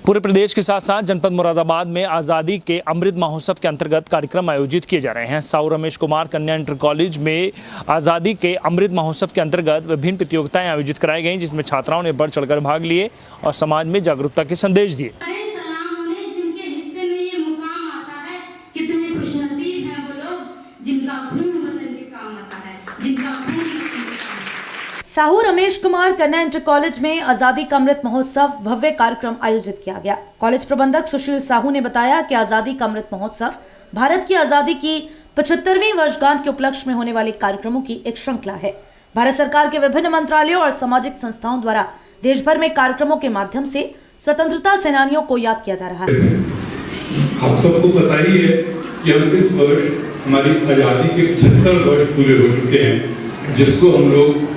पूरे प्रदेश के साथ साथ जनपद मुरादाबाद में आज़ादी के अमृत महोत्सव के अंतर्गत कार्यक्रम आयोजित किए जा रहे हैं। साहू रमेश कुमार कन्या इंटर कॉलेज में आज़ादी के अमृत महोत्सव के अंतर्गत विभिन्न प्रतियोगिताएं आयोजित कराई गईं, जिसमें छात्राओं ने बढ़ चढ़कर भाग लिए और समाज में जागरूकता के संदेश दिए। साहू रमेश कुमार कन्या इंटर कॉलेज में आजादी का अमृत महोत्सव भव्य कार्यक्रम आयोजित किया गया। कॉलेज प्रबंधक सुशील साहू ने बताया कि आजादी का अमृत महोत्सव भारत की आजादी की 75वीं वर्षगांठ के उपलक्ष्य में होने वाले कार्यक्रमों की एक श्रृंखला है। भारत सरकार के विभिन्न मंत्रालयों और सामाजिक संस्थाओं द्वारा देश भर में कार्यक्रमों के माध्यम से स्वतंत्रता सेनानियों को याद किया जा रहा है। आप सबको पता ही है कि हम इस वर्ष हमारी आजादी के 75 वर्ष पूरे हो चुके हैं, जिसको हम लोग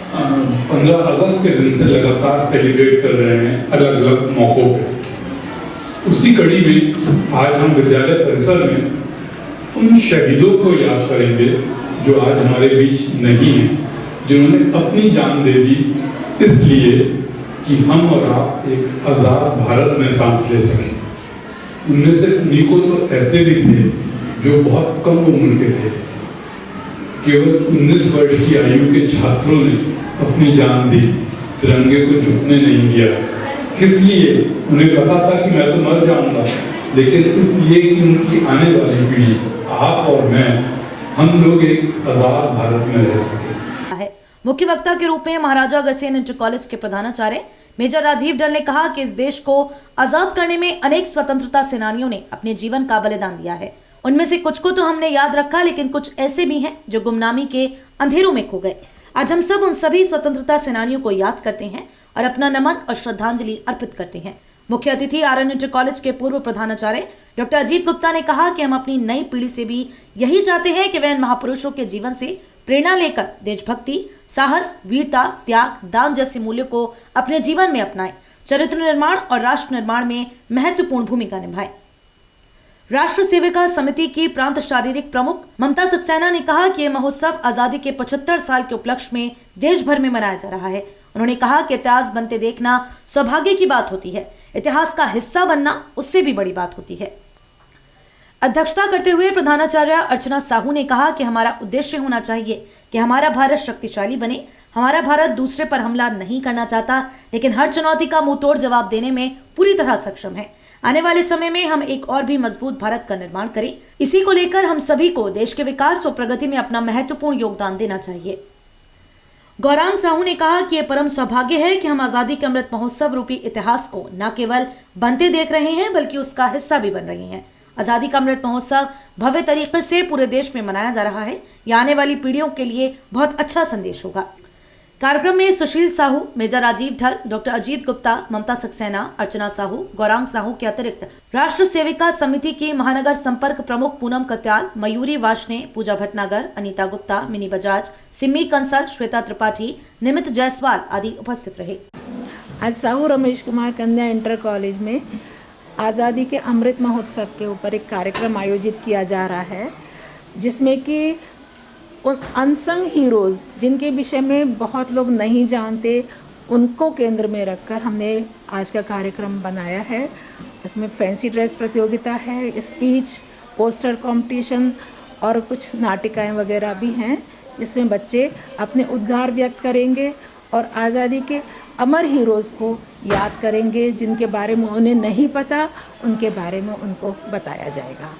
15 अगस्त के दिन से लगातार सेलिब्रेट कर रहे हैं अलग अलग मौकों पे। उसी कड़ी में आज हम विद्यालय परिसर में उन शहीदों को याद करेंगे जो आज हमारे बीच नहीं हैं, जिन्होंने अपनी जान दे दी इसलिए कि हम और आप एक आजाद भारत में सांस ले सकें। उनमें से उन्हीं को तो ऐसे भी थे जो बहुत कम उम्र के थे। केवल 19 वर्ष की आयु के छात्रों ने अपनी जान दी, तिरंगे को झुकने नहीं दिया। किस लिए? उन्हें पता था कि मैं तो मर जाऊंगा, लेकिन इसलिए कि उनकी आने वाली पीढ़ी, आप और मैं, हम लोग एक आजाद भारत में रह सके। मुख्य वक्ता के रूप में महाराजा अग्रसेन इंटर कॉलेज के प्रधानाचार्य मेजर राजीव ढल ने कहा कि इस देश को आजाद करने में अनेक स्वतंत्रता सेनानियों ने अपने जीवन का बलिदान दिया है। उनमें से कुछ को तो हमने याद रखा, लेकिन कुछ ऐसे भी हैं जो गुमनामी के अंधेरों में खो गए। आज हम सब उन सभी स्वतंत्रता सेनानियों को याद करते हैं और अपना नमन और श्रद्धांजलि अर्पित करते हैं। मुख्य अतिथि आरएन इंटर कॉलेज के पूर्व प्रधानाचार्य डॉक्टर अजीत गुप्ता ने कहा कि हम अपनी नई पीढ़ी से भी यही चाहते हैं कि वह इन महापुरुषों के जीवन से प्रेरणा लेकर देशभक्ति, साहस, वीरता, त्याग, दान जैसे मूल्यों को अपने जीवन में अपनाएं, चरित्र निर्माण और राष्ट्र निर्माण में महत्वपूर्ण भूमिका निभाएं। राष्ट्र सेविका समिति की प्रांत शारीरिक प्रमुख ममता सक्सेना ने कहा कि यह महोत्सव आजादी के 75 साल के उपलक्ष्य में देश भर में मनाया जा रहा है। उन्होंने कहा कि इतिहास बनते देखना सौभाग्य की बात होती है, इतिहास का हिस्सा बनना उससे भी बड़ी बात होती है। अध्यक्षता करते हुए प्रधानाचार्य अर्चना साहू ने कहा कि हमारा उद्देश्य होना चाहिए कि हमारा भारत शक्तिशाली बने। हमारा भारत दूसरे पर हमला नहीं करना चाहता, लेकिन हर चुनौती का मुंहतोड़ जवाब देने में पूरी तरह सक्षम है। आने वाले समय में हम एक और भी मजबूत भारत का निर्माण करें। इसी को लेकर हम सभी को देश के विकास व प्रगति में अपना महत्वपूर्ण योगदान देना चाहिए। गौरांग साहू ने कहा कि यह परम सौभाग्य है कि हम आजादी के अमृत महोत्सव रूपी इतिहास को न केवल बनते देख रहे हैं, बल्कि उसका हिस्सा भी बन रहे हैं। आजादी का अमृत महोत्सव भव्य तरीके से पूरे देश में मनाया जा रहा है। यह आने वाली पीढ़ियों के लिए बहुत अच्छा संदेश होगा। कार्यक्रम में सुशील साहू, मेजर राजीव ढल, डॉक्टर अजीत गुप्ता, ममता सक्सेना, अर्चना साहू, गौरांग साहू के अतिरिक्त राष्ट्र सेविका समिति की महानगर संपर्क प्रमुख पूनम कत्याल, मयूरी वाशने, पूजा भटनागर, अनीता गुप्ता, मिनी बजाज, सिम्मी कंसल, श्वेता त्रिपाठी, निमित जायसवाल आदि उपस्थित रहे। आज साहू रमेश कुमार कन्या इंटर कॉलेज में आज़ादी के अमृत महोत्सव के ऊपर एक कार्यक्रम आयोजित किया जा रहा है, जिसमें कि उन अनसंग हीरोज़ जिनके विषय में बहुत लोग नहीं जानते, उनको केंद्र में रखकर हमने आज का कार्यक्रम बनाया है। इसमें फैंसी ड्रेस प्रतियोगिता है, स्पीच, पोस्टर कंपटीशन और कुछ नाटिकाएं वगैरह भी हैं, जिसमें बच्चे अपने उद्गार व्यक्त करेंगे और आज़ादी के अमर हीरोज़ को याद करेंगे। जिनके बारे में उन्हें नहीं पता, उनके बारे में उनको बताया जाएगा।